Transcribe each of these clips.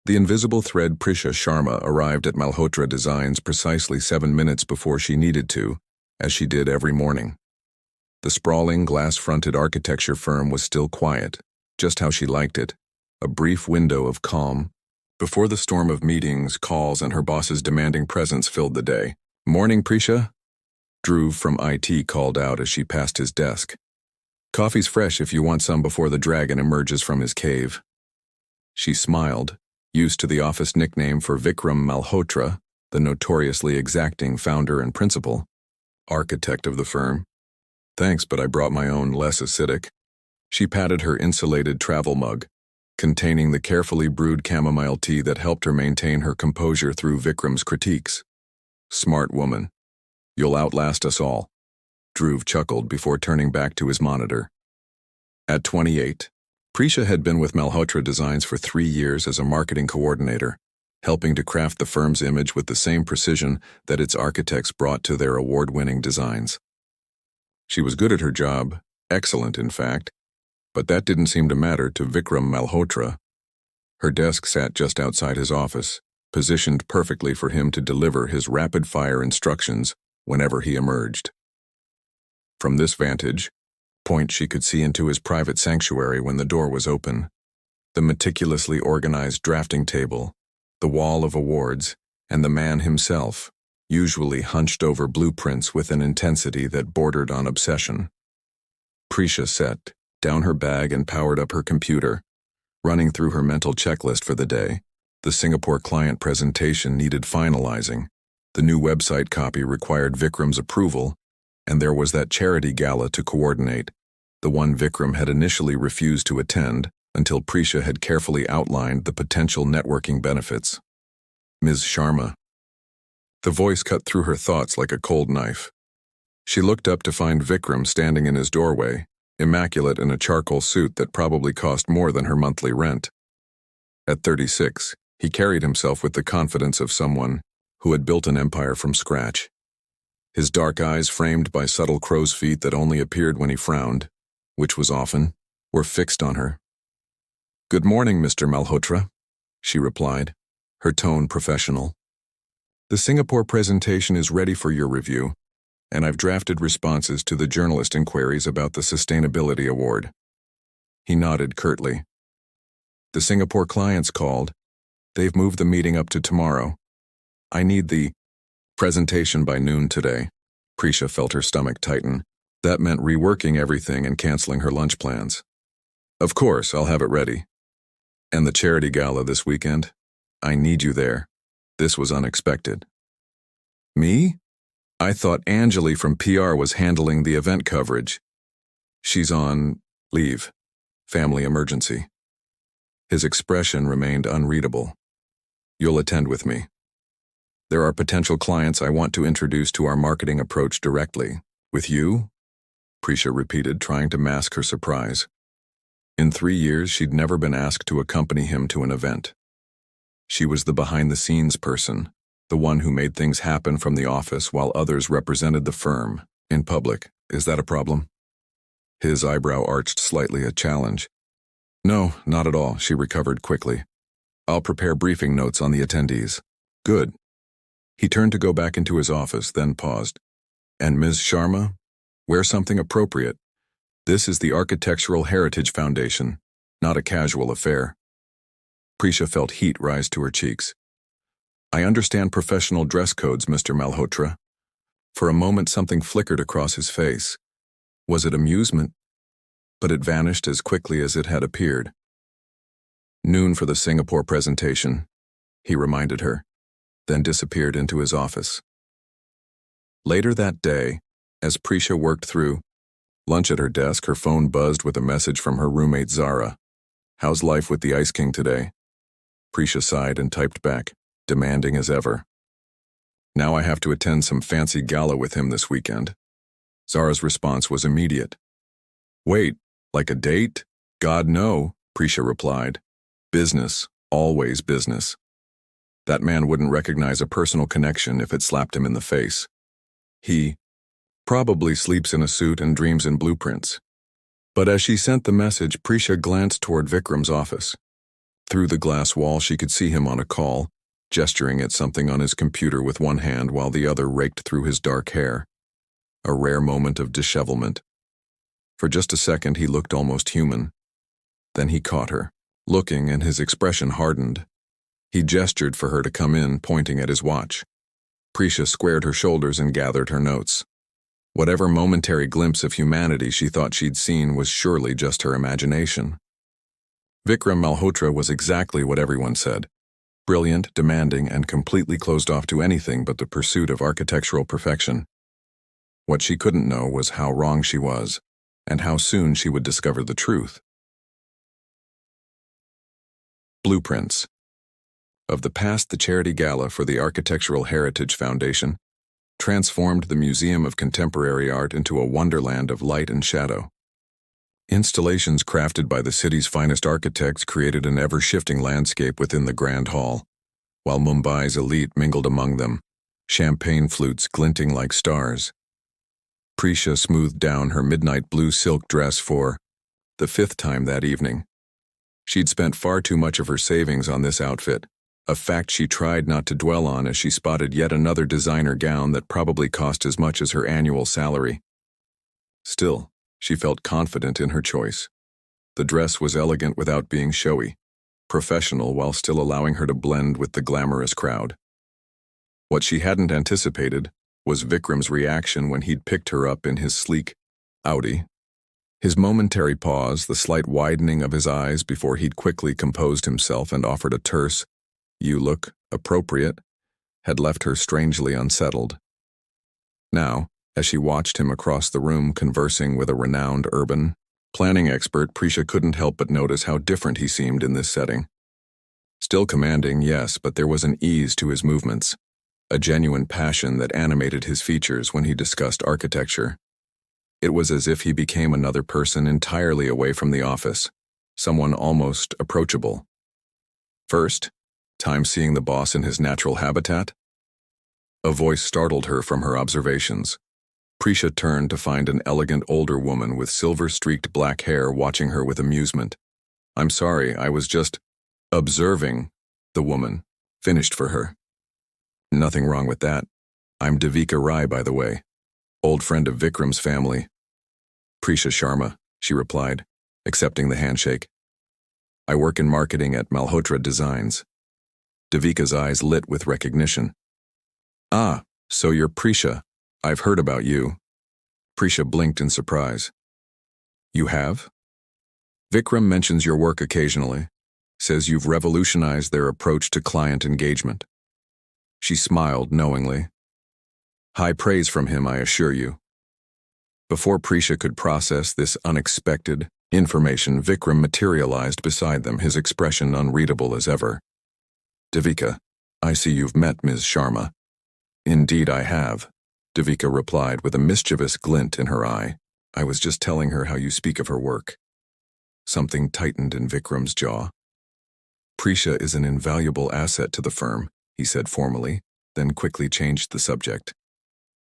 The invisible thread Prisha Sharma arrived at Malhotra Designs precisely 7 minutes before she needed to, as she did every morning. The sprawling, glass-fronted architecture firm was still quiet, just how she liked it, a brief window of calm, before the storm of meetings, calls, and her boss's demanding presence filled the day. "Morning, Prisha?" Dhruv from IT called out as she passed his desk. "Coffee's fresh if you want some before the dragon emerges from his cave." She smiled, used to the office nickname for Vikram Malhotra, the notoriously exacting founder and principal, architect of the firm. "Thanks, but I brought my own, less acidic." She patted her insulated travel mug, containing the carefully brewed chamomile tea that helped her maintain her composure through Vikram's critiques. "Smart woman. You'll outlast us all." Dhruv chuckled before turning back to his monitor. At 28, Prisha had been with Malhotra Designs for 3 years as a marketing coordinator, helping to craft the firm's image with the same precision that its architects brought to their award-winning designs. She was good at her job, excellent in fact, but that didn't seem to matter to Vikram Malhotra. Her desk sat just outside his office, positioned perfectly for him to deliver his rapid-fire instructions whenever he emerged. From this vantage point, she could see into his private sanctuary when the door was open. The meticulously organized drafting table, the wall of awards, and the man himself, usually hunched over blueprints with an intensity that bordered on obsession. Prisha set down her bag and powered up her computer, running through her mental checklist for the day. The Singapore client presentation needed finalizing, the new website copy required Vikram's approval, and there was that charity gala to coordinate, the one Vikram had initially refused to attend until Prisha had carefully outlined the potential networking benefits. "Ms. Sharma." The voice cut through her thoughts like a cold knife. She looked up to find Vikram standing in his doorway, immaculate in a charcoal suit that probably cost more than her monthly rent. At 36, he carried himself with the confidence of someone who had built an empire from scratch. His dark eyes, framed by subtle crow's feet that only appeared when he frowned, which was often, were fixed on her. "Good morning, Mr. Malhotra," she replied, her tone professional. "The Singapore presentation is ready for your review, and I've drafted responses to the journalist inquiries about the Sustainability Award." He nodded curtly. "The Singapore clients called. They've moved the meeting up to tomorrow. I need the presentation by noon today." Prisha felt her stomach tighten. That meant reworking everything and canceling her lunch plans. "Of course, I'll have it ready. And the charity gala this weekend? I need you there." This was unexpected. "Me? I thought Anjali from PR was handling the event coverage." "She's on leave. Family emergency." His expression remained unreadable. "You'll attend with me. There are potential clients I want to introduce to our marketing approach directly. With you?" Prisha repeated, trying to mask her surprise. In 3 years, she'd never been asked to accompany him to an event. She was the behind-the-scenes person, the one who made things happen from the office while others represented the firm in public. "Is that a problem?" His eyebrow arched slightly, a challenge. "No, not at all," she recovered quickly. "I'll prepare briefing notes on the attendees." "Good." He turned to go back into his office, then paused. "And Ms. Sharma, wear something appropriate. This is the Architectural Heritage Foundation, not a casual affair." Prisha felt heat rise to her cheeks. "I understand professional dress codes, Mr. Malhotra." For a moment something flickered across his face. Was it amusement? But it vanished as quickly as it had appeared. "Noon for the Singapore presentation," he reminded her, then disappeared into his office. Later that day, as Prisha worked through lunch at her desk, her phone buzzed with a message from her roommate Zara. "How's life with the Ice King today?" Prisha sighed and typed back, demanding as ever. "Now I have to attend some fancy gala with him this weekend." Zara's response was immediate. "Wait, like a date?" "God, no," Prisha replied. "Business, always business." That man wouldn't recognize a personal connection if it slapped him in the face. He probably sleeps in a suit and dreams in blueprints. But as she sent the message, Prisha glanced toward Vikram's office. Through the glass wall, she could see him on a call, gesturing at something on his computer with one hand while the other raked through his dark hair. A rare moment of dishevelment. For just a second, he looked almost human. Then he caught her, looking, and his expression hardened. He gestured for her to come in, pointing at his watch. Prisha squared her shoulders and gathered her notes. Whatever momentary glimpse of humanity she thought she'd seen was surely just her imagination. Vikram Malhotra was exactly what everyone said. Brilliant, demanding, and completely closed off to anything but the pursuit of architectural perfection. What she couldn't know was how wrong she was, and how soon she would discover the truth. Blueprints. Of the past, the charity gala for the Architectural Heritage Foundation transformed the Museum of Contemporary Art into a wonderland of light and shadow. Installations crafted by the city's finest architects created an ever-shifting landscape within the Grand Hall, while Mumbai's elite mingled among them, champagne flutes glinting like stars. Prisha smoothed down her midnight blue silk dress for the 5th time that evening. She'd spent far too much of her savings on this outfit, a fact she tried not to dwell on as she spotted yet another designer gown that probably cost as much as her annual salary. Still, she felt confident in her choice. The dress was elegant without being showy, professional while still allowing her to blend with the glamorous crowd. What she hadn't anticipated was Vikram's reaction when he'd picked her up in his sleek Audi. His momentary pause, the slight widening of his eyes before he'd quickly composed himself and offered a terse, "You look appropriate," had left her strangely unsettled. Now, as she watched him across the room conversing with a renowned urban planning expert, Prisha couldn't help but notice how different he seemed in this setting. Still commanding, yes, but there was an ease to his movements, a genuine passion that animated his features when he discussed architecture. It was as if he became another person entirely away from the office, someone almost approachable. First, time seeing the boss in his natural habitat? A voice startled her from her observations. Prisha turned to find an elegant older woman with silver-streaked black hair watching her with amusement. "I'm sorry, I was just observing," the woman finished for her. "Nothing wrong with that. I'm Devika Rai, by the way. Old friend of Vikram's family." "Prisha Sharma," she replied, accepting the handshake. "I work in marketing at Malhotra Designs." Devika's eyes lit with recognition. "Ah, so you're Prisha. I've heard about you." Prisha blinked in surprise. "You have?" "Vikram mentions your work occasionally, says you've revolutionized their approach to client engagement." She smiled knowingly. "High praise from him, I assure you." Before Prisha could process this unexpected information, Vikram materialized beside them, his expression unreadable as ever. "Devika, I see you've met Ms. Sharma." "Indeed I have," Devika replied with a mischievous glint in her eye. "I was just telling her how you speak of her work." Something tightened in Vikram's jaw. "Prisha is an invaluable asset to the firm," he said formally, then quickly changed the subject.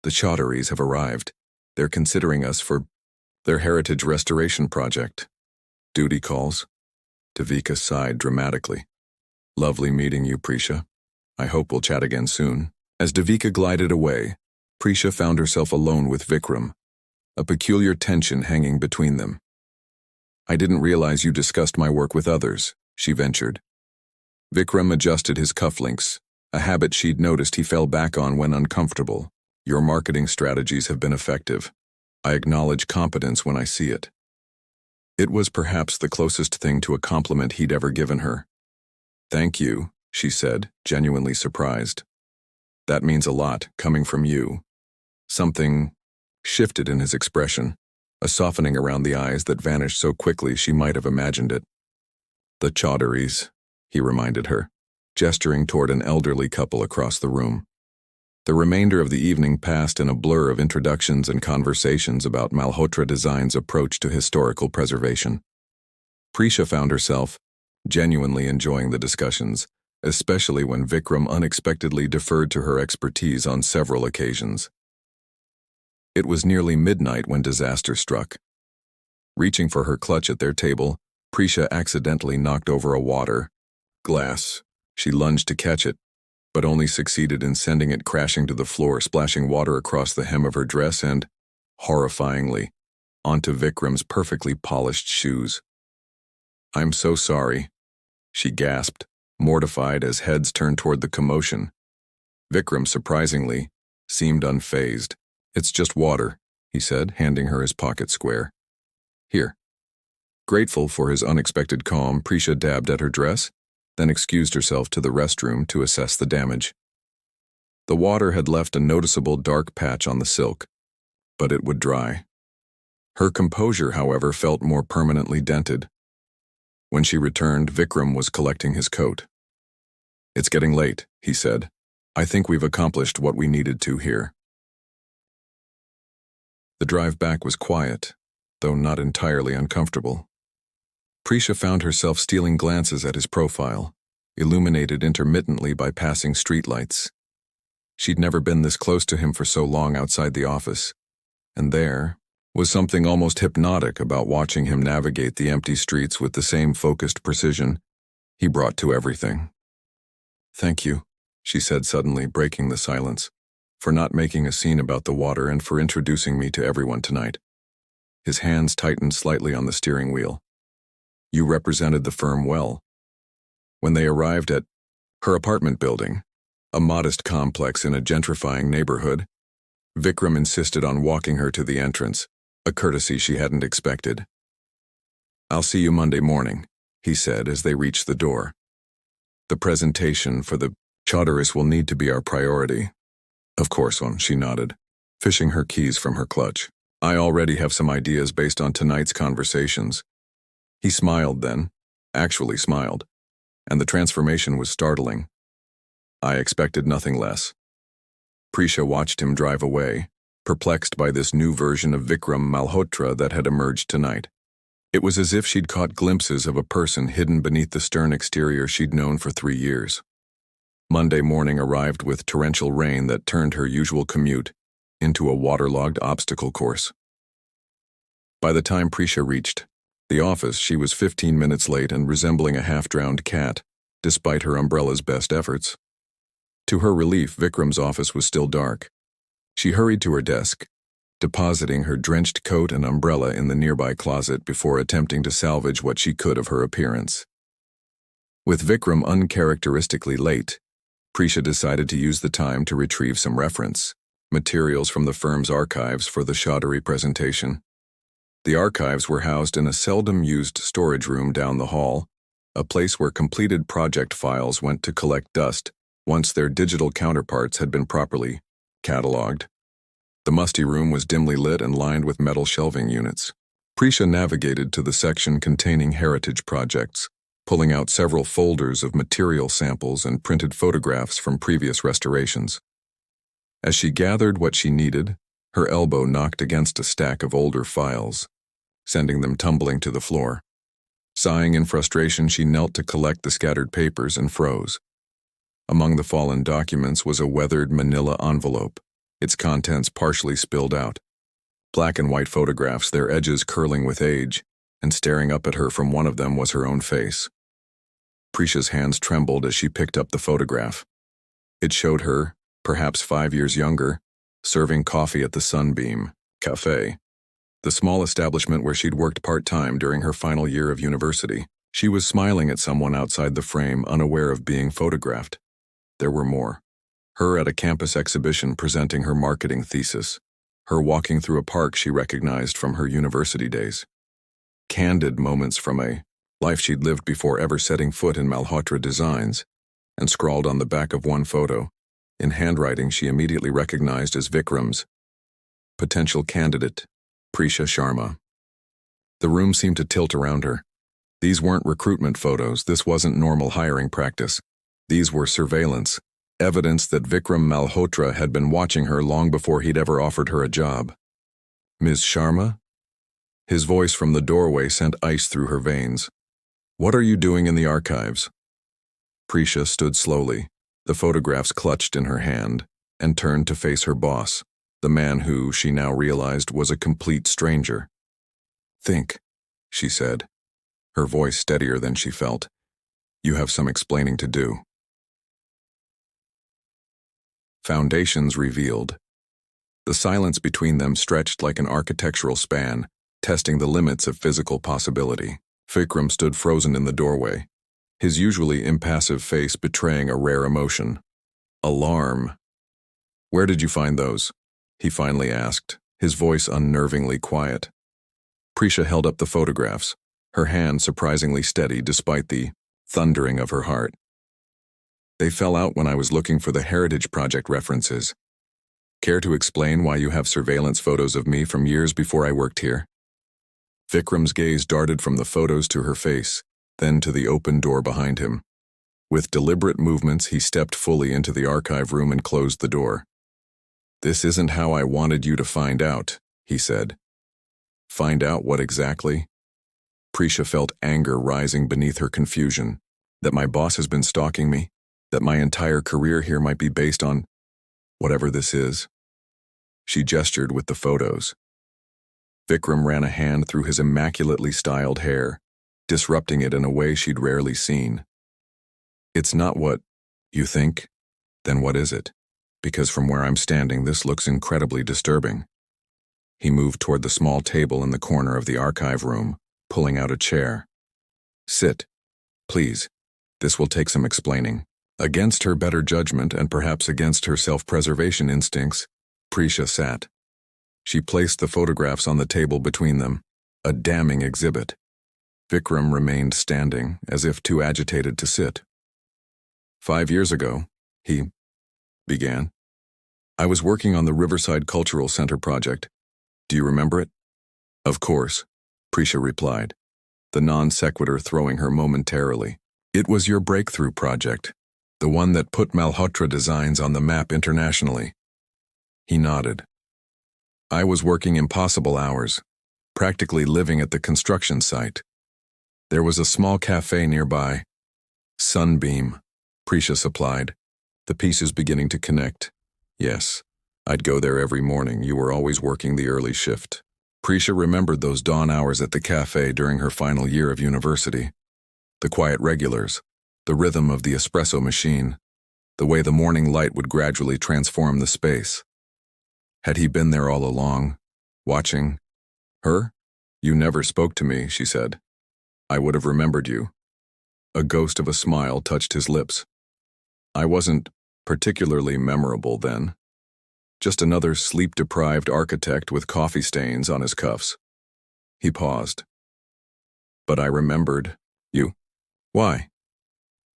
"The Chaudharys have arrived. They're considering us for their heritage restoration project." "Duty calls?" Devika sighed dramatically. "Lovely meeting you, Prisha. I hope we'll chat again soon." As Devika glided away, Prisha found herself alone with Vikram, a peculiar tension hanging between them. "I didn't realize you discussed my work with others," she ventured. Vikram adjusted his cufflinks, a habit she'd noticed he fell back on when uncomfortable. "Your marketing strategies have been effective. I acknowledge competence when I see it." It was perhaps the closest thing to a compliment he'd ever given her. "Thank you," she said, genuinely surprised. "That means a lot, coming from you." Something shifted in his expression, a softening around the eyes that vanished so quickly she might have imagined it. "The Chaudharys," he reminded her, gesturing toward an elderly couple across the room. The remainder of the evening passed in a blur of introductions and conversations about Malhotra Design's approach to historical preservation. Prisha found herself genuinely enjoying the discussions, especially when Vikram unexpectedly deferred to her expertise on several occasions. It was nearly midnight when disaster struck. Reaching for her clutch at their table, Prisha accidentally knocked over a water Glass. She lunged to catch it, but only succeeded in sending it crashing to the floor, splashing water across the hem of her dress and, horrifyingly, onto Vikram's perfectly polished shoes. "I'm so sorry," she gasped, mortified as heads turned toward the commotion. Vikram, surprisingly, seemed unfazed. "It's just water," he said, handing her his pocket square. "Here." Grateful for his unexpected calm, Prisha dabbed at her dress, then excused herself to the restroom to assess the damage. The water had left a noticeable dark patch on the silk, but it would dry. Her composure, however, felt more permanently dented. When she returned, Vikram was collecting his coat. "It's getting late," he said. "I think we've accomplished what we needed to here." The drive back was quiet, though not entirely uncomfortable. Prisha found herself stealing glances at his profile, illuminated intermittently by passing streetlights. She'd never been this close to him for so long outside the office, and there was something almost hypnotic about watching him navigate the empty streets with the same focused precision he brought to everything. "Thank you," she said suddenly, breaking the silence, "for not making a scene about the water and for introducing me to everyone tonight." His hands tightened slightly on the steering wheel. "You represented the firm well." When they arrived at her apartment building, a modest complex in a gentrifying neighborhood, Vikram insisted on walking her to the entrance, a courtesy she hadn't expected. "I'll see you Monday morning," he said as they reached the door. "The presentation for the Chaudhurys will need to be our priority." "Of course," she nodded, fishing her keys from her clutch. "I already have some ideas based on tonight's conversations." He smiled then, actually smiled, and the transformation was startling. "I expected nothing less." Prisha watched him drive away, perplexed by this new version of Vikram Malhotra that had emerged tonight. It was as if she'd caught glimpses of a person hidden beneath the stern exterior she'd known for 3 years. Monday morning arrived with torrential rain that turned her usual commute into a waterlogged obstacle course. By the time Prisha reached the office, she was 15 minutes late and resembling a half-drowned cat, despite her umbrella's best efforts. To her relief, Vikram's office was still dark. She hurried to her desk, depositing her drenched coat and umbrella in the nearby closet before attempting to salvage what she could of her appearance. With Vikram uncharacteristically late, Prisha decided to use the time to retrieve some reference materials from the firm's archives for the Chaudhary presentation. The archives were housed in a seldom-used storage room down the hall, a place where completed project files went to collect dust once their digital counterparts had been properly cataloged. The musty room was dimly lit and lined with metal shelving units. Prisha navigated to the section containing heritage projects, pulling out several folders of material samples and printed photographs from previous restorations. As she gathered what she needed, her elbow knocked against a stack of older files, sending them tumbling to the floor. Sighing in frustration, she knelt to collect the scattered papers and froze. Among the fallen documents was a weathered manila envelope, its contents partially spilled out. Black and white photographs, their edges curling with age, and staring up at her from one of them was her own face. Prisha's hands trembled as she picked up the photograph. It showed her, perhaps 5 years younger, serving coffee at the Sunbeam Cafe, the small establishment where she'd worked part-time during her final year of university. She was smiling at someone outside the frame, unaware of being photographed. There were more. Her at a campus exhibition presenting her marketing thesis. Her walking through a park she recognized from her university days. Candid moments from a life she'd lived before ever setting foot in Malhotra Designs, and scrawled on the back of one photo, in handwriting she immediately recognized as Vikram's. Potential candidate, Prisha Sharma. The room seemed to tilt around her. These weren't recruitment photos, this wasn't normal hiring practice. These were surveillance, evidence that Vikram Malhotra had been watching her long before he'd ever offered her a job. "Ms. Sharma?" His voice from the doorway sent ice through her veins. "What are you doing in the archives?" Prisha stood slowly, the photographs clutched in her hand, and turned to face her boss, the man who, she now realized, was a complete stranger. "Think," she said, her voice steadier than she felt. You have some explaining to do. Foundations revealed. The silence between them stretched like an architectural span, testing the limits of physical possibility. Vikram stood frozen in the doorway, his usually impassive face betraying a rare emotion. Alarm. "Where did you find those?" he finally asked, his voice unnervingly quiet. Prisha held up the photographs, her hand surprisingly steady despite the thundering of her heart. "They fell out when I was looking for the Heritage Project references. Care to explain why you have surveillance photos of me from years before I worked here?" Vikram's gaze darted from the photos to her face, then to the open door behind him. With deliberate movements, he stepped fully into the archive room and closed the door. "This isn't how I wanted you to find out," he said. "Find out what exactly?" Prisha felt anger rising beneath her confusion. That my boss has been stalking me? That my entire career here might be based on whatever this is? She gestured with the photos. Vikram ran a hand through his immaculately styled hair, disrupting it in a way she'd rarely seen. "It's not what you think? Then what is it? Because from where I'm standing, this looks incredibly disturbing." He moved toward the small table in the corner of the archive room, pulling out a chair. "Sit, please. This will take some explaining." Against her better judgment and perhaps against her self-preservation instincts, Prisha sat. She placed the photographs on the table between them, a damning exhibit. Vikram remained standing, as if too agitated to sit. "5 years ago," he began, "I was working on the Riverside Cultural Center project. Do you remember it?" "Of course," Prisha replied, the non sequitur throwing her momentarily. "It was your breakthrough project, the one that put Malhotra Designs on the map internationally." He nodded. "I was working impossible hours, practically living at the construction site. There was a small cafe nearby. Sunbeam," Prisha supplied, the pieces beginning to connect. "Yes, I'd go there every morning. You were always working the early shift." Prisha remembered those dawn hours at the cafe during her final year of university. The quiet regulars, the rhythm of the espresso machine, the way the morning light would gradually transform the space. Had he been there all along, watching her? "You never spoke to me," she said. "I would have remembered you." A ghost of a smile touched his lips. "I wasn't particularly memorable then. Just another sleep-deprived architect with coffee stains on his cuffs." He paused. "But I remembered you." "Why?"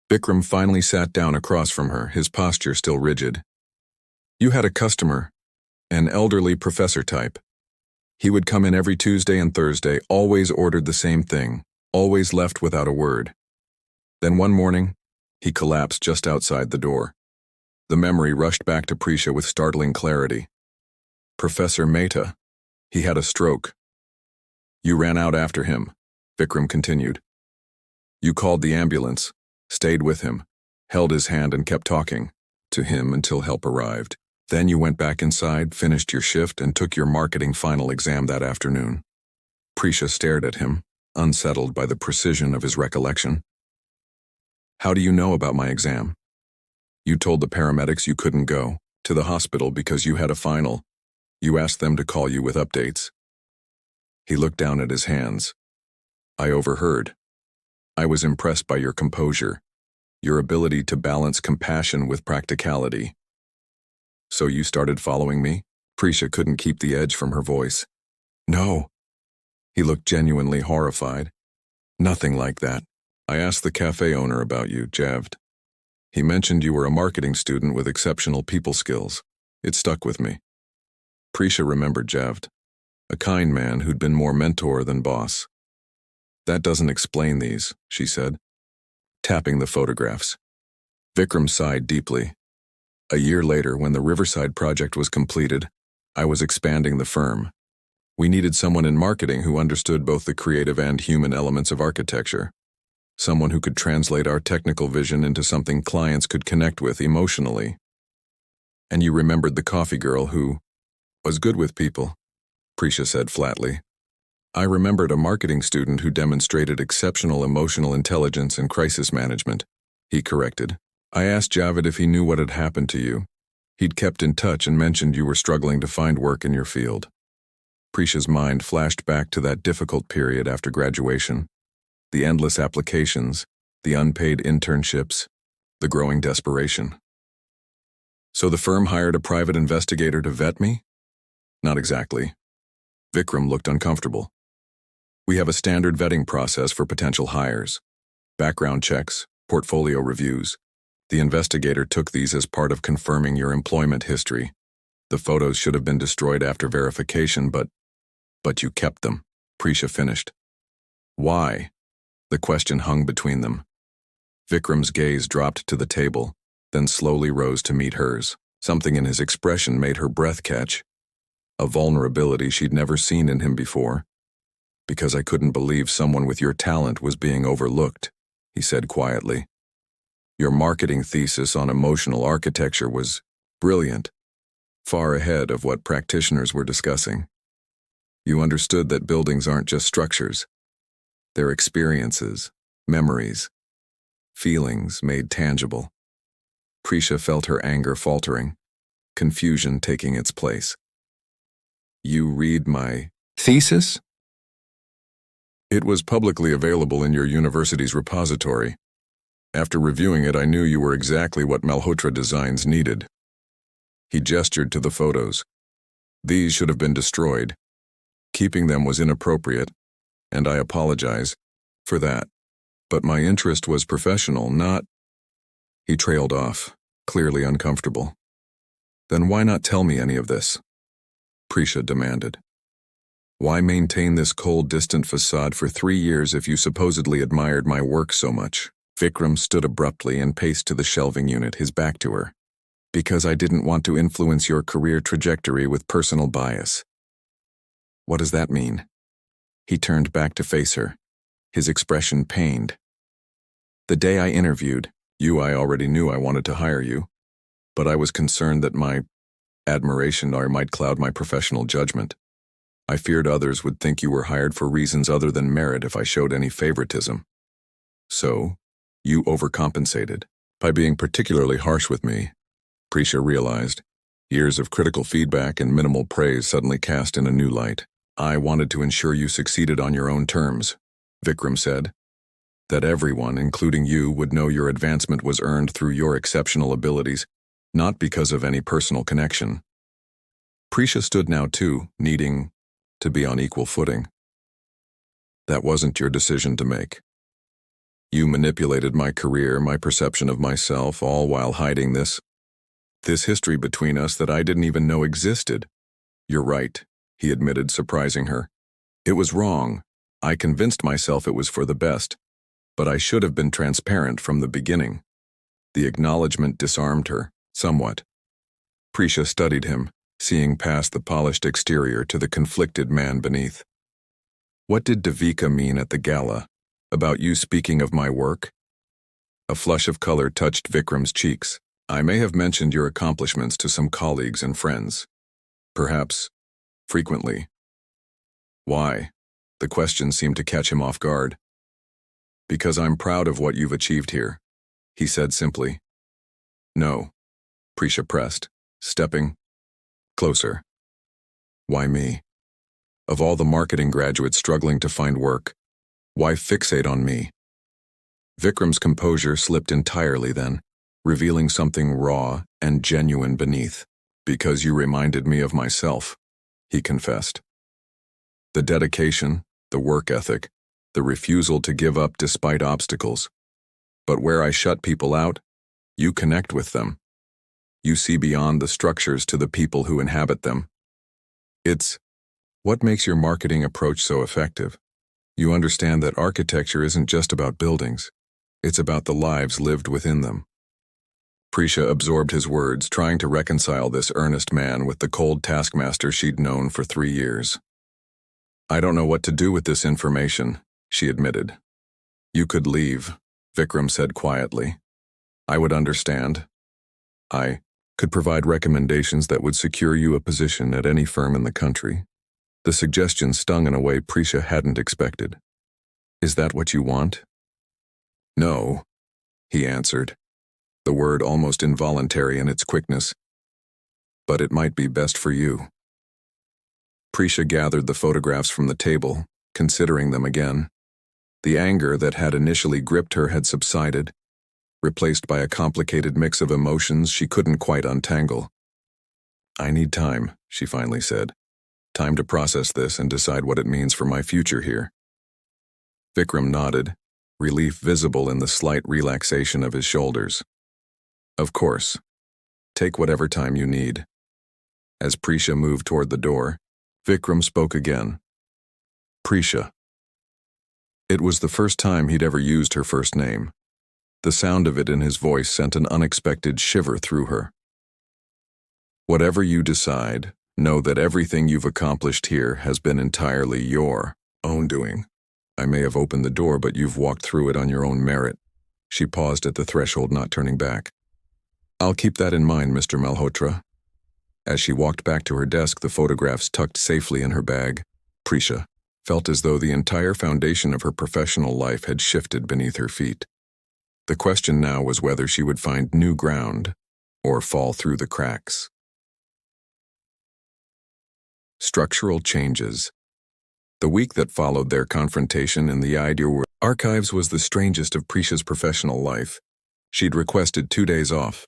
Vikram finally sat down across from her, his posture still rigid. "You had a customer, an elderly professor type. He would come in every Tuesday and Thursday, always ordered the same thing, always left without a word. Then one morning, he collapsed just outside the door." The memory rushed back to Prisha with startling clarity. "Professor Mehta. He had a stroke. You ran out after him," Vikram continued. "You called the ambulance, stayed with him, held his hand and kept talking to him until help arrived. Then you went back inside, finished your shift, and took your marketing final exam that afternoon." Prisha stared at him, unsettled by the precision of his recollection. "How do you know about my exam?" "You told the paramedics you couldn't go to the hospital because you had a final. You asked them to call you with updates." He looked down at his hands. "I overheard. I was impressed by your composure, your ability to balance compassion with practicality." "So you started following me?" Prisha couldn't keep the edge from her voice. "No." He looked genuinely horrified. "Nothing like that. I asked the cafe owner about you, Javed. He mentioned you were a marketing student with exceptional people skills. It stuck with me." Prisha remembered Javed, a kind man who'd been more mentor than boss. "That doesn't explain these," she said, tapping the photographs. Vikram sighed deeply. "A year later, when the Riverside project was completed, I was expanding the firm. We needed someone in marketing who understood both the creative and human elements of architecture. Someone who could translate our technical vision into something clients could connect with emotionally. And you remembered the coffee girl who was good with people," Prisha said flatly. I remembered a marketing student who demonstrated exceptional emotional intelligence and crisis management. He corrected. I asked Javed if he knew what had happened to you. He'd kept in touch and mentioned you were struggling to find work in your field. Prisha's mind flashed back to that difficult period after graduation. The endless applications, the unpaid internships, the growing desperation. So the firm hired a private investigator to vet me? Not exactly. Vikram looked uncomfortable. We have a standard vetting process for potential hires. Background checks, portfolio reviews. The investigator took these as part of confirming your employment history. The photos should have been destroyed after verification, but you kept them, Prisha finished. Why? The question hung between them. Vikram's gaze dropped to the table, then slowly rose to meet hers. Something in his expression made her breath catch. A vulnerability she'd never seen in him before. Because I couldn't believe someone with your talent was being overlooked, he said quietly. Your marketing thesis on emotional architecture was brilliant, far ahead of what practitioners were discussing. You understood that buildings aren't just structures. They're experiences, memories, feelings made tangible. Prisha felt her anger faltering, confusion taking its place. You read my thesis? It was publicly available in your university's repository. After reviewing it, I knew you were exactly what Malhotra Designs needed. He gestured to the photos. These should have been destroyed. Keeping them was inappropriate, and I apologize for that. But my interest was professional, not... He trailed off, clearly uncomfortable. Then why not tell me any of this? Prisha demanded. Why maintain this cold, distant facade for 3 years if you supposedly admired my work so much? Vikram stood abruptly and paced to the shelving unit, his back to her. Because I didn't want to influence your career trajectory with personal bias. What does that mean? He turned back to face her, his expression pained. The day I interviewed, I already knew I wanted to hire you, but I was concerned that my admiration might cloud my professional judgment. I feared others would think you were hired for reasons other than merit if I showed any favoritism. So, you overcompensated by being particularly harsh with me, Prisha realized. Years of critical feedback and minimal praise suddenly cast in a new light. I wanted to ensure you succeeded on your own terms, Vikram said. That everyone, including you, would know your advancement was earned through your exceptional abilities, not because of any personal connection. Prisha stood now too, needing to be on equal footing. That wasn't your decision to make. You manipulated my career, my perception of myself, all while hiding this history between us that I didn't even know existed. You're right, he admitted, surprising her. It was wrong. I convinced myself it was for the best, but I should have been transparent from the beginning. The acknowledgement disarmed her, somewhat. Prisha studied him, seeing past the polished exterior to the conflicted man beneath. What did Devika mean at the gala? About you speaking of my work? A flush of color touched Vikram's cheeks. I may have mentioned your accomplishments to some colleagues and friends. Perhaps, frequently. Why? The question seemed to catch him off guard. Because I'm proud of what you've achieved here, he said simply. No, Prisha pressed, stepping closer. Why me? Of all the marketing graduates struggling to find work, why fixate on me? Vikram's composure slipped entirely then, revealing something raw and genuine beneath. Because you reminded me of myself, he confessed. The dedication, the work ethic, the refusal to give up despite obstacles. But where I shut people out, you connect with them. You see beyond the structures to the people who inhabit them. It's what makes your marketing approach so effective. You understand that architecture isn't just about buildings. It's about the lives lived within them. Prisha absorbed his words, trying to reconcile this earnest man with the cold taskmaster she'd known for 3 years. I don't know what to do with this information, she admitted. You could leave, Vikram said quietly. I would understand. I could provide recommendations that would secure you a position at any firm in the country. The suggestion stung in a way Prisha hadn't expected. Is that what you want? No, he answered, the word almost involuntary in its quickness. But it might be best for you. Prisha gathered the photographs from the table, considering them again. The anger that had initially gripped her had subsided, replaced by a complicated mix of emotions she couldn't quite untangle. I need time, she finally said. Time to process this and decide what it means for my future here. Vikram nodded, relief visible in the slight relaxation of his shoulders. Of course. Take whatever time you need. As Prisha moved toward the door, Vikram spoke again. Prisha. It was the first time he'd ever used her first name. The sound of it in his voice sent an unexpected shiver through her. Whatever you decide, know that everything you've accomplished here has been entirely your own doing. I may have opened the door, but you've walked through it on your own merit. She paused at the threshold, not turning back. I'll keep that in mind, Mr. Malhotra. As she walked back to her desk, the photographs tucked safely in her bag, Prisha felt as though the entire foundation of her professional life had shifted beneath her feet. The question now was whether she would find new ground or fall through the cracks. Structural changes. The week that followed their confrontation in the Idea archives was the strangest of Prisha's professional life. She'd requested 2 days off,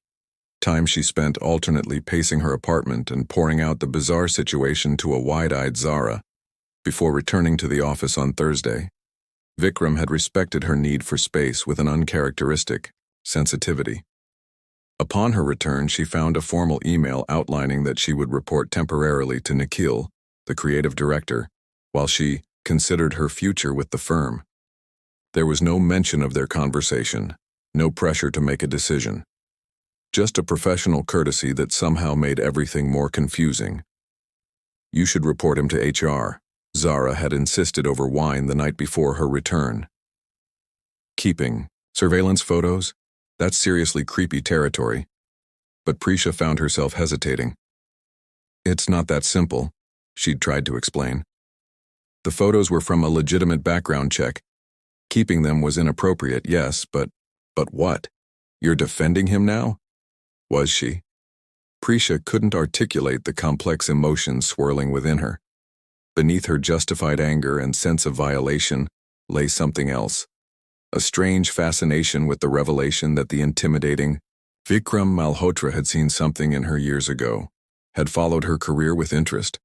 time she spent alternately pacing her apartment and pouring out the bizarre situation to a wide-eyed Zara. Before returning to the office on Thursday, Vikram had respected her need for space with an uncharacteristic sensitivity. Upon her return, she found a formal email outlining that she would report temporarily to Nikhil, the creative director, while she considered her future with the firm. There was no mention of their conversation, no pressure to make a decision. Just a professional courtesy that somehow made everything more confusing. You should report him to HR, Zara had insisted over wine the night before her return. Keeping surveillance photos? That's seriously creepy territory. But Prisha found herself hesitating. It's not that simple, she'd tried to explain. The photos were from a legitimate background check. Keeping them was inappropriate, yes, but what? You're defending him now? Was she? Prisha couldn't articulate the complex emotions swirling within her. Beneath her justified anger and sense of violation lay something else. A strange fascination with the revelation that the intimidating Vikram Malhotra had seen something in her years ago, had followed her career with interest,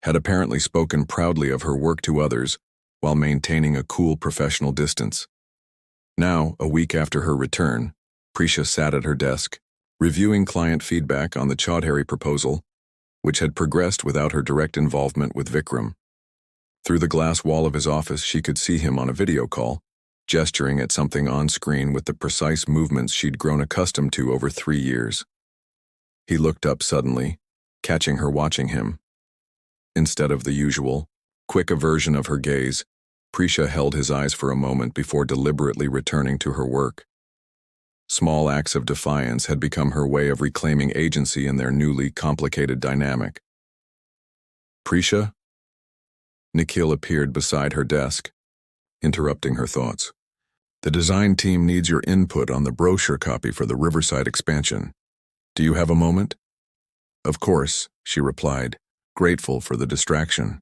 had apparently spoken proudly of her work to others while maintaining a cool professional distance. Now, a week after her return, Prisha sat at her desk, reviewing client feedback on the Chaudhary proposal, which had progressed without her direct involvement with Vikram. Through the glass wall of his office, she could see him on a video call, gesturing at something on screen with the precise movements she'd grown accustomed to over 3 years. He looked up suddenly, catching her watching him. Instead of the usual, quick aversion of her gaze, Prisha held his eyes for a moment before deliberately returning to her work. Small acts of defiance had become her way of reclaiming agency in their newly complicated dynamic. Prisha? Nikhil appeared beside her desk, interrupting her thoughts. The design team needs your input on the brochure copy for the Riverside expansion. Do you have a moment? Of course, she replied, grateful for the distraction.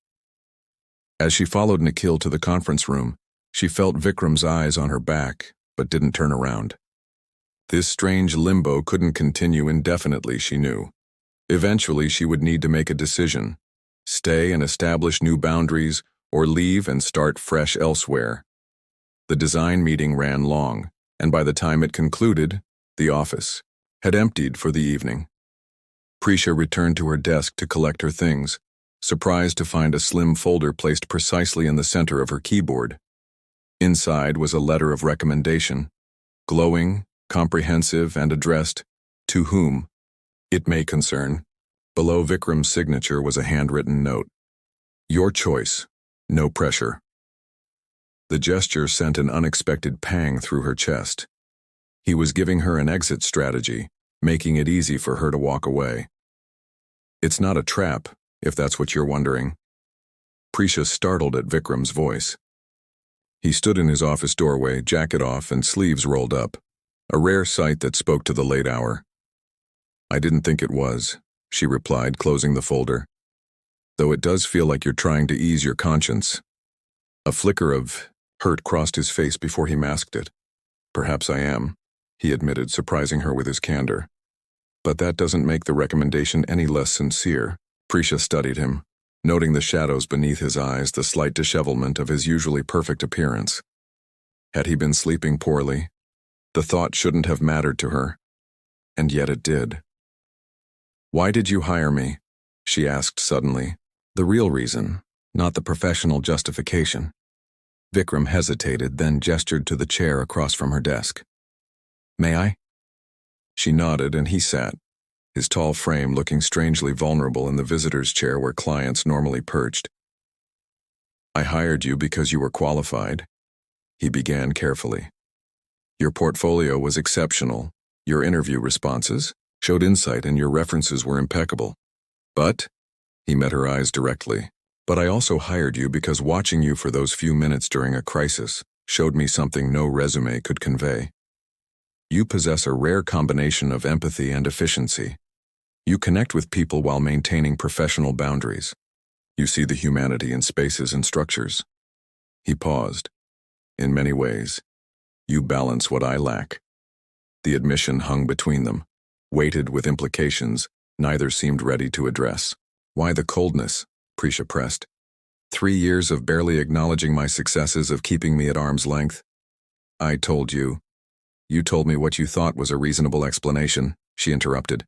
As she followed Nikhil to the conference room, she felt Vikram's eyes on her back, but didn't turn around. This strange limbo couldn't continue indefinitely, she knew. Eventually, she would need to make a decision. Stay and establish new boundaries, or leave and start fresh elsewhere. The design meeting ran long, and by the time it concluded, the office had emptied for the evening. Prisha returned to her desk to collect her things, surprised to find a slim folder placed precisely in the center of her keyboard. Inside was a letter of recommendation, glowing, comprehensive, and addressed, to whom it may concern. Below Vikram's signature was a handwritten note. Your choice, no pressure. The gesture sent an unexpected pang through her chest. He was giving her an exit strategy, making it easy for her to walk away. It's not a trap, if that's what you're wondering. Prisha startled at Vikram's voice. He stood in his office doorway, jacket off and sleeves rolled up, a rare sight that spoke to the late hour. "I didn't think it was," she replied, closing the folder. "Though it does feel like you're trying to ease your conscience." A flicker of hurt crossed his face before he masked it. "Perhaps I am," he admitted, surprising her with his candor. "But that doesn't make the recommendation any less sincere." Prisha studied him, noting the shadows beneath his eyes, the slight dishevelment of his usually perfect appearance. Had he been sleeping poorly? The thought shouldn't have mattered to her, and yet it did. "Why did you hire me?" she asked suddenly. The real reason, not the professional justification. Vikram hesitated, then gestured to the chair across from her desk. "May I?" She nodded and he sat, his tall frame looking strangely vulnerable in the visitor's chair where clients normally perched. "I hired you because you were qualified," he began carefully. "Your portfolio was exceptional, your interview responses showed insight and your references were impeccable. But," he met her eyes directly, "but I also hired you because watching you for those few minutes during a crisis showed me something no resume could convey. You possess a rare combination of empathy and efficiency. You connect with people while maintaining professional boundaries. You see the humanity in spaces and structures." He paused. "In many ways, you balance what I lack." The admission hung between them, weighted with implications neither seemed ready to address. "Why the coldness?" Prisha pressed. 3 years of barely acknowledging my successes, of keeping me at arm's length. "I told you. You told me what you thought was a reasonable explanation," she interrupted.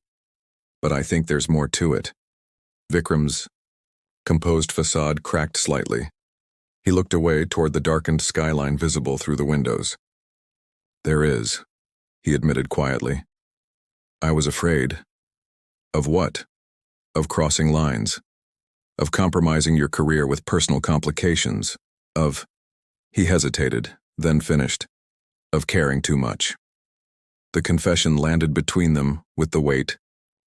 "But I think there's more to it." Vikram's composed facade cracked slightly. He looked away toward the darkened skyline visible through the windows. "There is," he admitted quietly. "I was afraid." "Of what?" "Of crossing lines. Of compromising your career with personal complications. Of—" he hesitated, then finished. "Of caring too much." The confession landed between them with the weight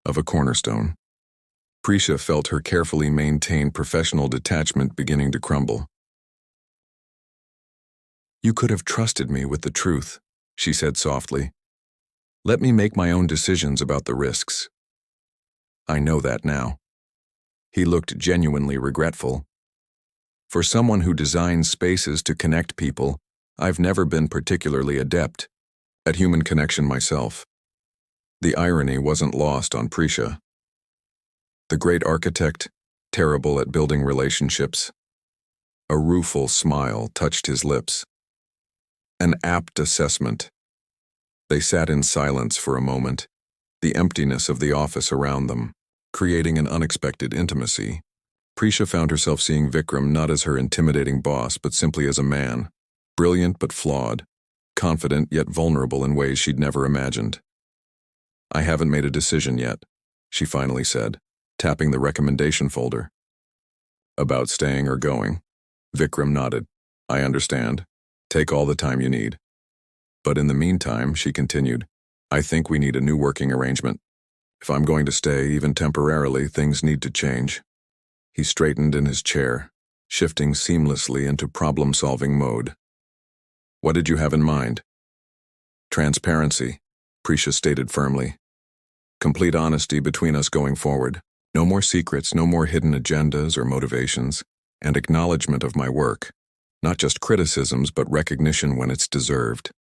of a cornerstone. Prisha felt her carefully maintained professional detachment beginning to crumble. "You could have trusted me with the truth," she said softly. "Let me make my own decisions about the risks." "I know that now." He looked genuinely regretful. "For someone who designs spaces to connect people, I've never been particularly adept at human connection myself." The irony wasn't lost on Prisha. The great architect, terrible at building relationships. A rueful smile touched his lips. An apt assessment. They sat in silence for a moment, the emptiness of the office around them, creating an unexpected intimacy. Prisha found herself seeing Vikram not as her intimidating boss, but simply as a man, brilliant but flawed, confident yet vulnerable in ways she'd never imagined. "I haven't made a decision yet," she finally said, tapping the recommendation folder. "About staying or going?" Vikram nodded. "I understand. Take all the time you need. But in the meantime," she continued, "I think we need a new working arrangement. If I'm going to stay, even temporarily, things need to change." He straightened in his chair, shifting seamlessly into problem-solving mode. "What did you have in mind?" "Transparency," Prisha stated firmly. "Complete honesty between us going forward. No more secrets, no more hidden agendas or motivations, and acknowledgement of my work. Not just criticisms, but recognition when it's deserved."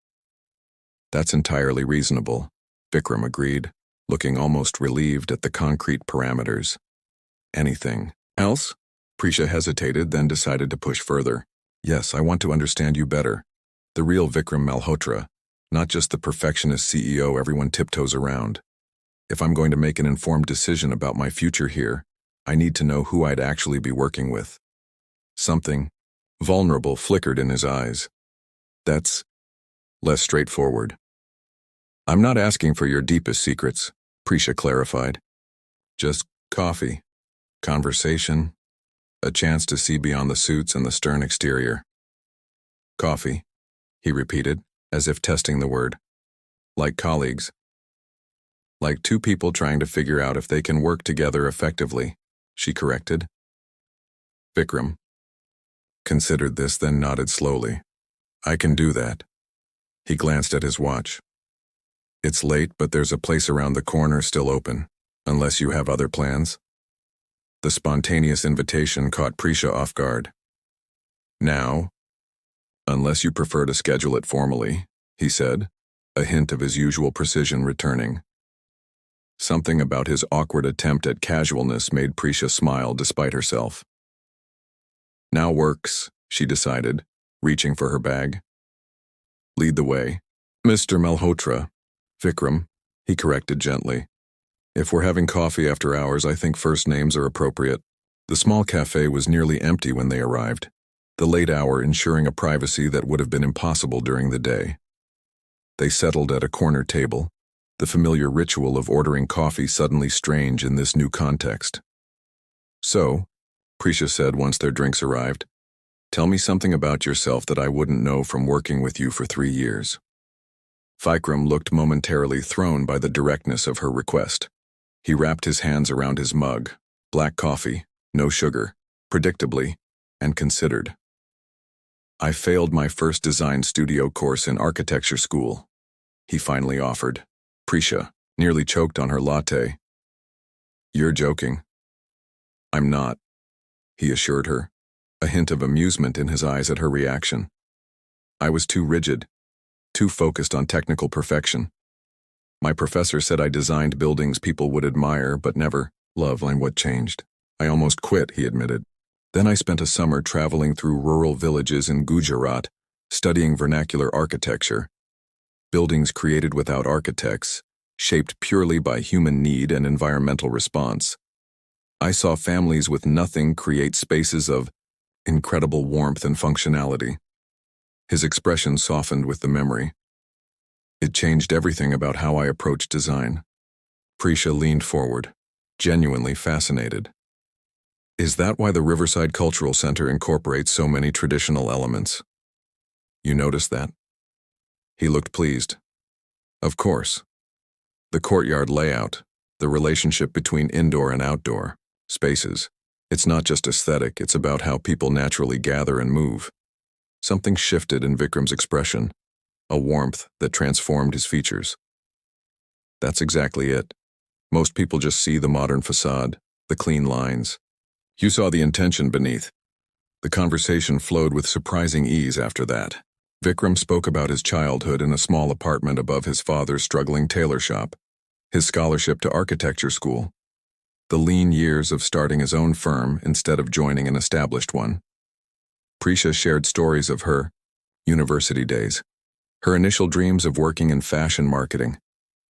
"That's entirely reasonable," Vikram agreed, looking almost relieved at the concrete parameters. "Anything else?" Prisha hesitated, then decided to push further. "Yes, I want to understand you better. The real Vikram Malhotra, not just the perfectionist CEO everyone tiptoes around. If I'm going to make an informed decision about my future here, I need to know who I'd actually be working with." Something vulnerable flickered in his eyes. "That's less straightforward." "I'm not asking for your deepest secrets," Prisha clarified. "Just coffee, conversation, a chance to see beyond the suits and the stern exterior." "Coffee," he repeated, as if testing the word. "Like colleagues. Like two people trying to figure out if they can work together effectively," she corrected. "Vikram, considered this, then nodded slowly. I can do that. He glanced at his watch. It's late, but there's a place around the corner still open, unless you have other plans. The spontaneous invitation caught Prisha off guard. Now? Unless you prefer to schedule it formally, he said, a hint of his usual precision returning. Something about his awkward attempt at casualness made Prisha smile despite herself. Now works, she decided, reaching for her bag. Lead the way. Mr. Malhotra. Vikram, he corrected gently. If we're having coffee after hours, I think first names are appropriate. The small cafe was nearly empty when they arrived, the late hour ensuring a privacy that would have been impossible during the day. They settled at a corner table, the familiar ritual of ordering coffee suddenly strange in this new context. So, Prisha said once their drinks arrived, tell me something about yourself that I wouldn't know from working with you for 3 years. Vikram looked momentarily thrown by the directness of her request. He wrapped his hands around his mug, black coffee, no sugar, predictably, and considered. I failed my first design studio course in architecture school, he finally offered. Prisha nearly choked on her latte. You're joking. I'm not, he assured her, a hint of amusement in his eyes at her reaction. I was too rigid, too focused on technical perfection. My professor said I designed buildings people would admire but never love. And what changed? I almost quit, he admitted. Then I spent a summer traveling through rural villages in Gujarat, studying vernacular architecture. Buildings created without architects, shaped purely by human need and environmental response. I saw families with nothing create spaces of incredible warmth and functionality. His expression softened with the memory. It changed everything about how I approached design. Prisha leaned forward, genuinely fascinated. Is that why the Riverside Cultural Center incorporates so many traditional elements? You noticed that? He looked pleased. Of course. The courtyard layout, the relationship between indoor and outdoor spaces. It's not just aesthetic, it's about how people naturally gather and move. Something shifted in Vikram's expression, a warmth that transformed his features. That's exactly it. Most people just see the modern facade, the clean lines. You saw the intention beneath. The conversation flowed with surprising ease after that. Vikram spoke about his childhood in a small apartment above his father's struggling tailor shop, his scholarship to architecture school, the lean years of starting his own firm instead of joining an established one. Prisha shared stories of her university days, her initial dreams of working in fashion marketing,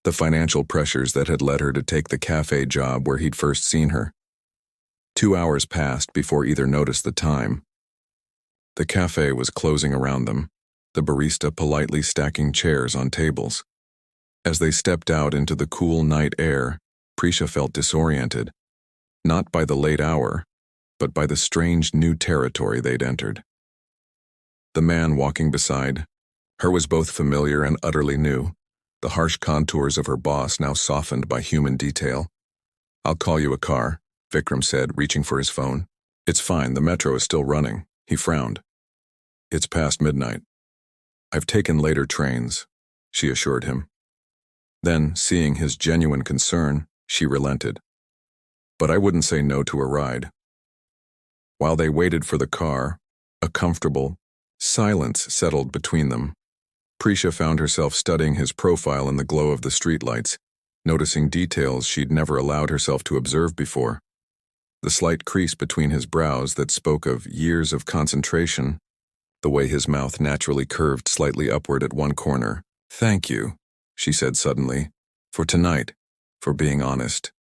the financial pressures that had led her to take the cafe job where he'd first seen her. 2 hours passed before either noticed the time. The cafe was closing around them, the barista politely stacking chairs on tables. As they stepped out into the cool night air, Prisha felt disoriented, not by the late hour, but by the strange new territory they'd entered. The man walking beside her was both familiar and utterly new, the harsh contours of her boss now softened by human detail. I'll call you a car, Vikram said, reaching for his phone. It's fine, the metro is still running, he frowned. It's past midnight. I've taken later trains, she assured him. Then, seeing his genuine concern, she relented. But I wouldn't say no to a ride. While they waited for the car, a comfortable silence settled between them. Prisha found herself studying his profile in the glow of the streetlights, noticing details she'd never allowed herself to observe before. The slight crease between his brows that spoke of years of concentration, the way his mouth naturally curved slightly upward at one corner. Thank you, she said suddenly, for tonight, for being honest.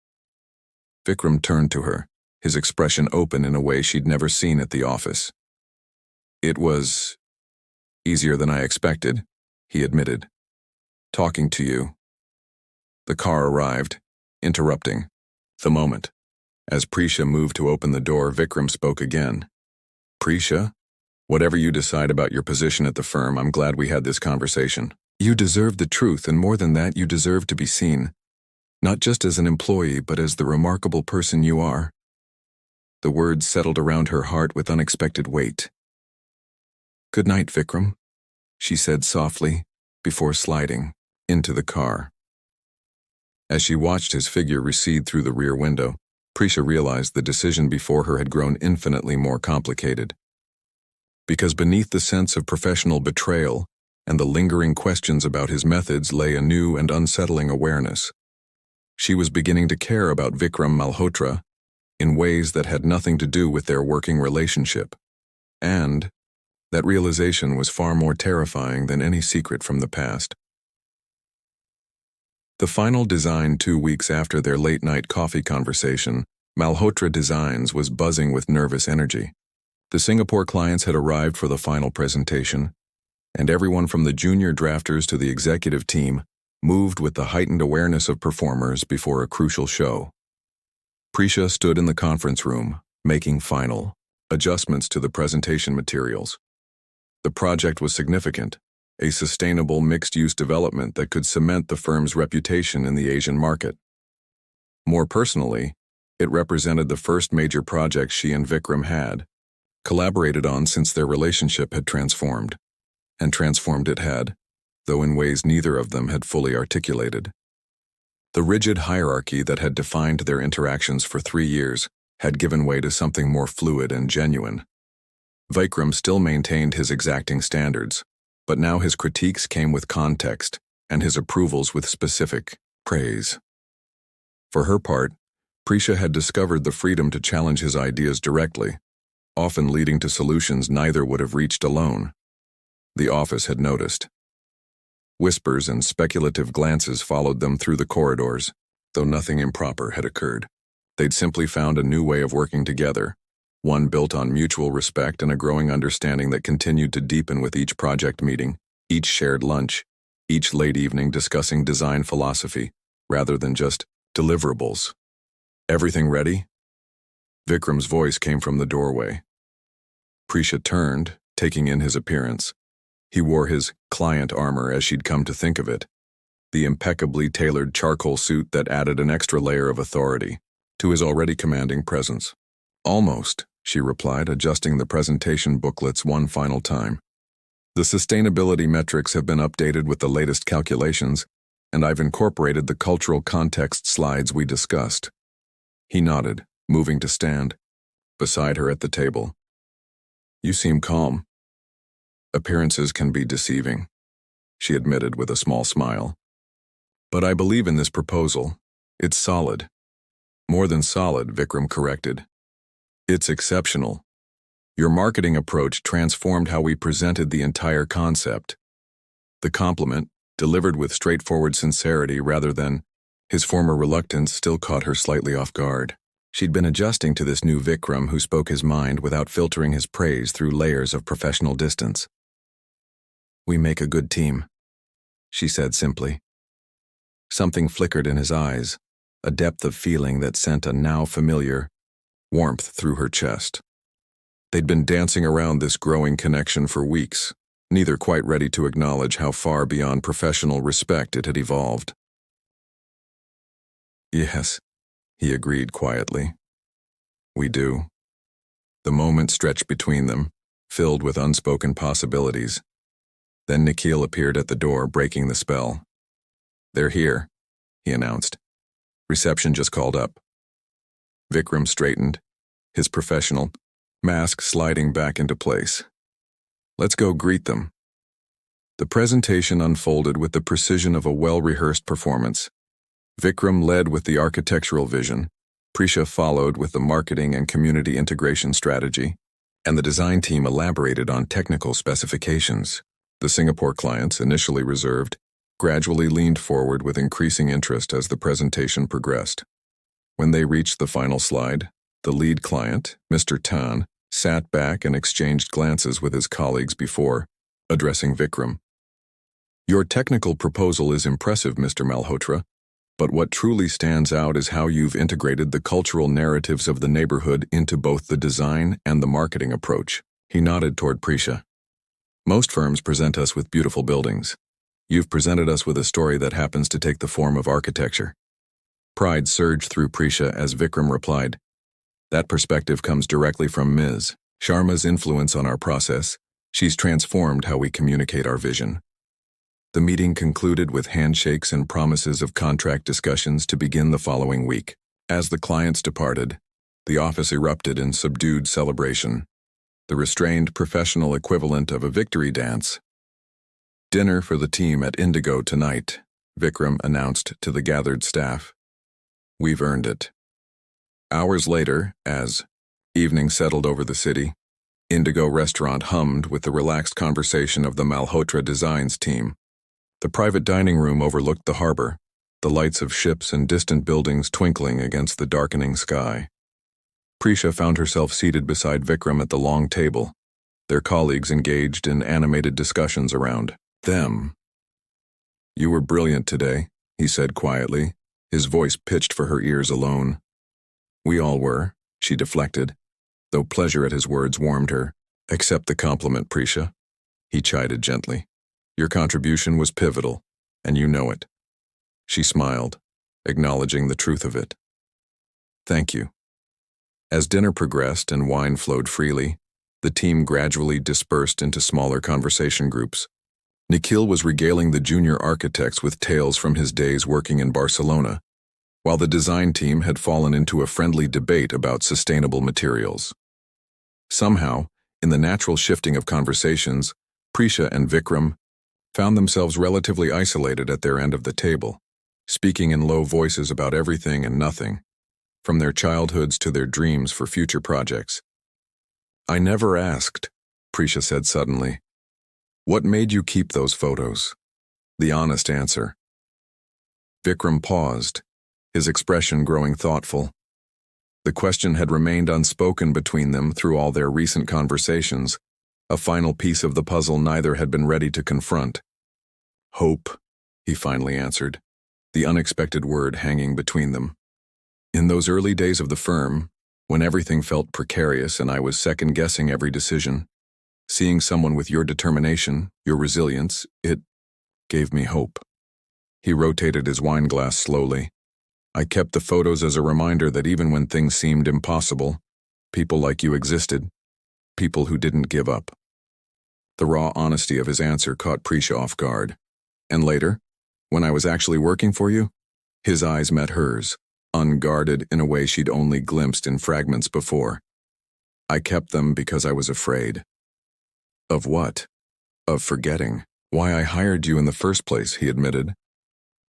Vikram turned to her, his expression open in a way she'd never seen at the office. It was easier than I expected, he admitted. Talking to you. The car arrived, interrupting the moment. As Prisha moved to open the door, Vikram spoke again. Prisha, whatever you decide about your position at the firm, I'm glad we had this conversation. You deserve the truth, and more than that, you deserve to be seen. Not just as an employee, but as the remarkable person you are. The words settled around her heart with unexpected weight. "Good night, Vikram," she said softly, before sliding into the car. As she watched his figure recede through the rear window, Prisha realized the decision before her had grown infinitely more complicated. Because beneath the sense of professional betrayal and the lingering questions about his methods lay a new and unsettling awareness. She was beginning to care about Vikram Malhotra in ways that had nothing to do with their working relationship. And that realization was far more terrifying than any secret from the past. The final design 2 weeks after their late-night coffee conversation, Malhotra Designs was buzzing with nervous energy. The Singapore clients had arrived for the final presentation, and everyone from the junior drafters to the executive team moved with the heightened awareness of performers before a crucial show. Prisha stood in the conference room, making final adjustments to the presentation materials. The project was significant, a sustainable mixed-use development that could cement the firm's reputation in the Asian market. More personally, it represented the first major project she and Vikram had collaborated on since their relationship had transformed. And transformed it had, though in ways neither of them had fully articulated. The rigid hierarchy that had defined their interactions for 3 years had given way to something more fluid and genuine. Vikram still maintained his exacting standards, but now his critiques came with context and his approvals with specific praise. For her part, Prisha had discovered the freedom to challenge his ideas directly, often leading to solutions neither would have reached alone. The office had noticed. Whispers and speculative glances followed them through the corridors, though nothing improper had occurred. They'd simply found a new way of working together, one built on mutual respect and a growing understanding that continued to deepen with each project meeting, each shared lunch, each late evening discussing design philosophy, rather than just deliverables. "Everything ready?" Vikram's voice came from the doorway. Prisha turned, taking in his appearance. He wore his client armor as she'd come to think of it, the impeccably tailored charcoal suit that added an extra layer of authority to his already commanding presence. "Almost," she replied, adjusting the presentation booklets one final time. "The sustainability metrics have been updated with the latest calculations, and I've incorporated the cultural context slides we discussed." He nodded, moving to stand beside her at the table. "You seem calm." "Appearances can be deceiving," she admitted with a small smile. "But I believe in this proposal. It's solid." "More than solid," Vikram corrected. "It's exceptional. Your marketing approach transformed how we presented the entire concept." The compliment, delivered with straightforward sincerity rather than his former reluctance, still caught her slightly off guard. She'd been adjusting to this new Vikram who spoke his mind without filtering his praise through layers of professional distance. "We make a good team," she said simply. Something flickered in his eyes, a depth of feeling that sent a now familiar warmth through her chest. They'd been dancing around this growing connection for weeks, neither quite ready to acknowledge how far beyond professional respect it had evolved. "Yes," he agreed quietly. "We do." The moment stretched between them, filled with unspoken possibilities. Then Nikhil appeared at the door, breaking the spell. "They're here," he announced. "Reception just called up." Vikram straightened, his professional mask sliding back into place. "Let's go greet them." The presentation unfolded with the precision of a well-rehearsed performance. Vikram led with the architectural vision, Prisha followed with the marketing and community integration strategy, and the design team elaborated on technical specifications. The Singapore clients, initially reserved, gradually leaned forward with increasing interest as the presentation progressed. When they reached the final slide, the lead client, Mr. Tan, sat back and exchanged glances with his colleagues before addressing Vikram. "Your technical proposal is impressive, Mr. Malhotra, but what truly stands out is how you've integrated the cultural narratives of the neighborhood into both the design and the marketing approach." He nodded toward Prisha. "Most firms present us with beautiful buildings. You've presented us with a story that happens to take the form of architecture." Pride surged through Prisha as Vikram replied, "That perspective comes directly from Ms. Sharma's influence on our process, She's transformed how we communicate our vision. The meeting concluded with handshakes and promises of contract discussions to begin the following week. As the clients departed, the office erupted in subdued celebration, the restrained professional equivalent of a victory dance. "Dinner for the team at Indigo tonight," Vikram announced to the gathered staff. "We've earned it." Hours later, as evening settled over the city, Indigo restaurant hummed with the relaxed conversation of the Malhotra Designs team. The private dining room overlooked the harbor, the lights of ships and distant buildings twinkling against the darkening sky. Prisha found herself seated beside Vikram at the long table, their colleagues engaged in animated discussions around them. "You were brilliant today," he said quietly, his voice pitched for her ears alone. "We all were," she deflected, though pleasure at his words warmed her. "Accept the compliment, Prisha," he chided gently. "Your contribution was pivotal, and you know it." She smiled, acknowledging the truth of it. "Thank you." As dinner progressed and wine flowed freely, the team gradually dispersed into smaller conversation groups. Nikhil was regaling the junior architects with tales from his days working in Barcelona, while the design team had fallen into a friendly debate about sustainable materials. Somehow, in the natural shifting of conversations, Prisha and Vikram found themselves relatively isolated at their end of the table, speaking in low voices about everything and nothing, from their childhoods to their dreams for future projects. "I never asked," Prisha said suddenly. "What made you keep those photos?" The honest answer. Vikram paused, his expression growing thoughtful. The question had remained unspoken between them through all their recent conversations, a final piece of the puzzle neither had been ready to confront. "Hope," he finally answered, the unexpected word hanging between them. "In those early days of the firm, when everything felt precarious and I was second-guessing every decision, seeing someone with your determination, your resilience, it gave me hope." He rotated his wine glass slowly. "I kept the photos as a reminder that even when things seemed impossible, people like you existed, people who didn't give up." The raw honesty of his answer caught Prisha off guard. "And later, when I was actually working for you?" His eyes met hers, unguarded in a way she'd only glimpsed in fragments before. "I kept them because I was afraid." "Of what?" "Of forgetting why I hired you in the first place," he admitted.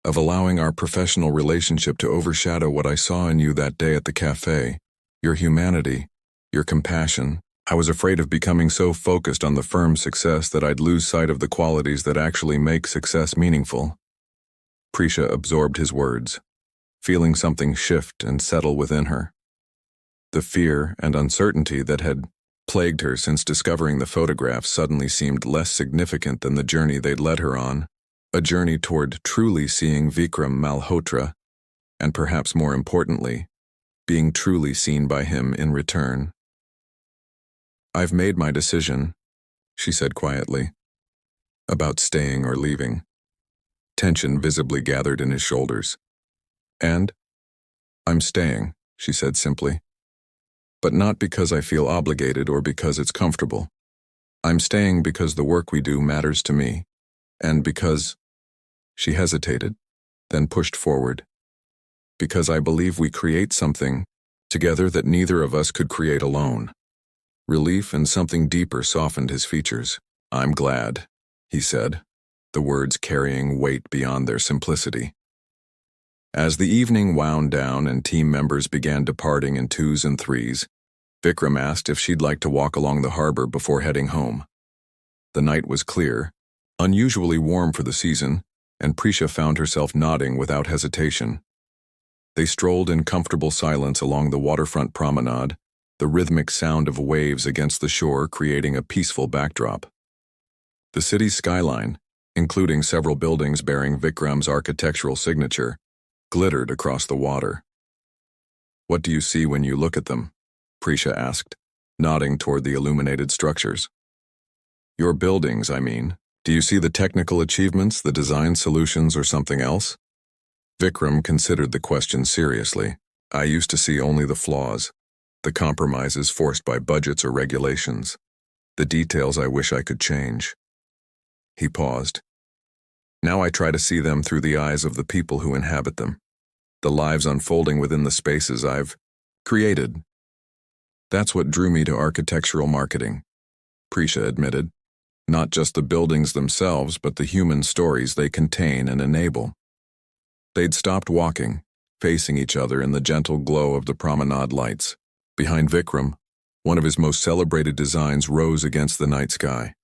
"Of allowing our professional relationship to overshadow what I saw in you that day at the cafe, your humanity, your compassion. I was afraid of becoming so focused on the firm's success that I'd lose sight of the qualities that actually make success meaningful." Prisha absorbed his words, feeling something shift and settle within her. The fear and uncertainty that had plagued her since discovering the photographs suddenly seemed less significant than the journey they'd led her on, a journey toward truly seeing Vikram Malhotra, and perhaps more importantly, being truly seen by him in return. "I've made my decision," she said quietly, "about staying or leaving." Tension visibly gathered in his shoulders. "And? I'm staying," she said simply. "But not because I feel obligated or because it's comfortable. I'm staying because the work we do matters to me, and because—" She hesitated, then pushed forward. "Because I believe we create something together that neither of us could create alone." Relief and something deeper softened his features. "I'm glad," he said, the words carrying weight beyond their simplicity. As the evening wound down and team members began departing in twos and threes, Vikram asked if she'd like to walk along the harbor before heading home. The night was clear, unusually warm for the season, and Prisha found herself nodding without hesitation. They strolled in comfortable silence along the waterfront promenade, the rhythmic sound of waves against the shore creating a peaceful backdrop. The city's skyline, including several buildings bearing Vikram's architectural signature, glittered across the water. "What do you see when you look at them?" Prisha asked, nodding toward the illuminated structures. "Your buildings, I mean. Do you see the technical achievements, the design solutions, or something else?" Vikram considered the question seriously. "I used to see only the flaws, the compromises forced by budgets or regulations. The details I wish I could change. He paused. Now I try to see them through the eyes of the people who inhabit them, the lives unfolding within the spaces I've created. That's what drew me to architectural marketing, Prisha admitted. Not just the buildings themselves, but the human stories they contain and enable. They'd stopped walking, facing each other in the gentle glow of the promenade lights. Behind Vikram, one of his most celebrated designs rose against the night sky.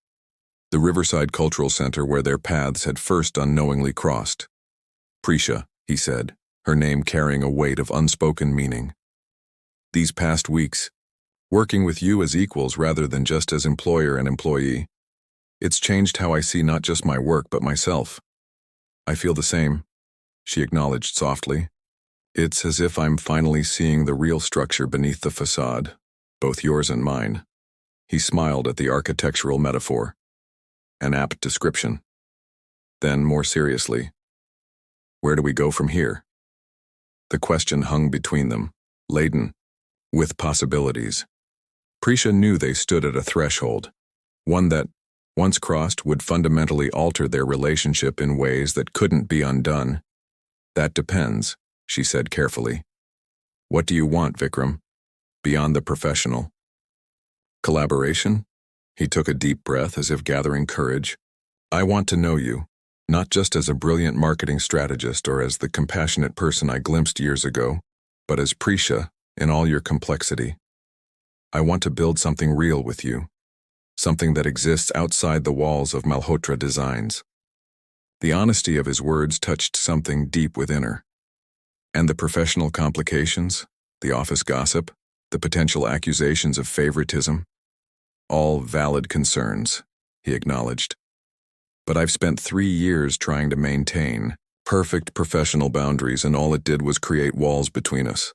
The Riverside Cultural Center where their paths had first unknowingly crossed. Prisha, he said, her name carrying a weight of unspoken meaning. These past weeks, working with you as equals rather than just as employer and employee, it's changed how I see not just my work but myself. I feel the same, she acknowledged softly. It's as if I'm finally seeing the real structure beneath the facade, both yours and mine. He smiled at the architectural metaphor. An apt description. Then, more seriously, where do we go from here? The question hung between them, laden with possibilities. Prisha knew they stood at a threshold, one that, once crossed, would fundamentally alter their relationship in ways that couldn't be undone. That depends, she said carefully. What do you want, Vikram? Beyond the professional. Collaboration? He took a deep breath as if gathering courage. I want to know you, not just as a brilliant marketing strategist or as the compassionate person I glimpsed years ago, but as Prisha in all your complexity. I want to build something real with you, something that exists outside the walls of Malhotra Designs. The honesty of his words touched something deep within her. And the professional complications, the office gossip, the potential accusations of favoritism, all valid concerns, he acknowledged. But I've spent 3 years trying to maintain perfect professional boundaries, and all it did was create walls between us.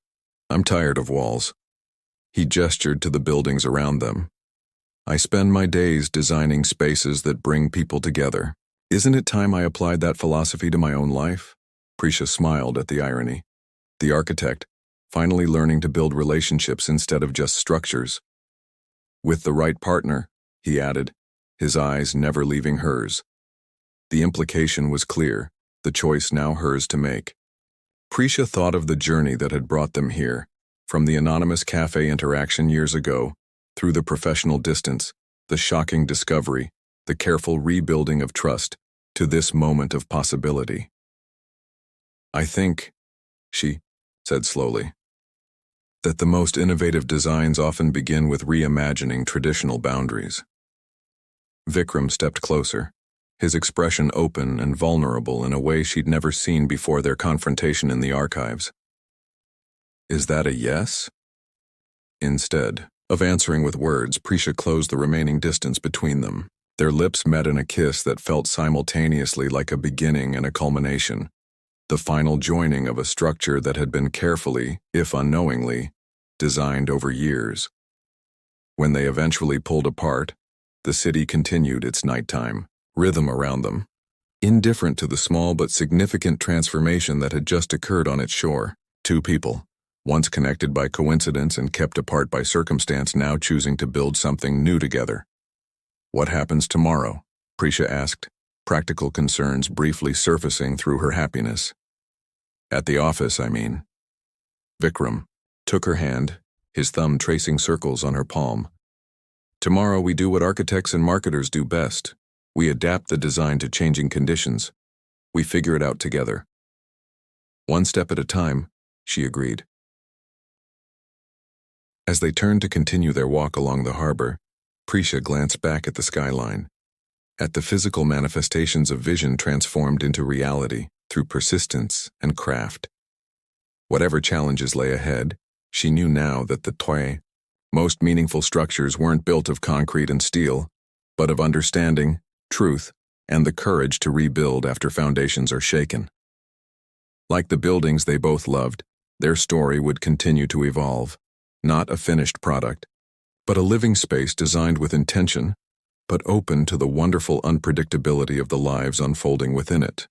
I'm tired of walls. He gestured to the buildings around them. I spend my days designing spaces that bring people together. Isn't it time I applied that philosophy to my own life? Prisha smiled at the irony. The architect, finally learning to build relationships instead of just structures. With the right partner, he added, his eyes never leaving hers. The implication was clear, the choice now hers to make. Prisha thought of the journey that had brought them here, from the anonymous cafe interaction years ago, through the professional distance, the shocking discovery, the careful rebuilding of trust, to this moment of possibility. I think, she said slowly, that the most innovative designs often begin with reimagining traditional boundaries. Vikram stepped closer, his expression open and vulnerable in a way she'd never seen before their confrontation in the archives. Is that a yes? Instead of answering with words, Prisha closed the remaining distance between them. Their lips met in a kiss that felt simultaneously like a beginning and a culmination, the final joining of a structure that had been carefully, if unknowingly, designed over years. When they eventually pulled apart, the city continued its nighttime rhythm around them, indifferent to the small but significant transformation that had just occurred on its shore. Two people, once connected by coincidence and kept apart by circumstance, now choosing to build something new together. What happens tomorrow? Prisha asked, practical concerns briefly surfacing through her happiness. At the office, I mean. Vikram took her hand, his thumb tracing circles on her palm. Tomorrow we do what architects and marketers do best. We adapt the design to changing conditions. We figure it out together. One step at a time, she agreed. As they turned to continue their walk along the harbor, Prisha glanced back at the skyline, at the physical manifestations of vision transformed into reality through persistence and craft. Whatever challenges lay ahead, she knew now that the most meaningful structures weren't built of concrete and steel, but of understanding, truth, and the courage to rebuild after foundations are shaken. Like the buildings they both loved, their story would continue to evolve, not a finished product, but a living space designed with intention, but open to the wonderful unpredictability of the lives unfolding within it.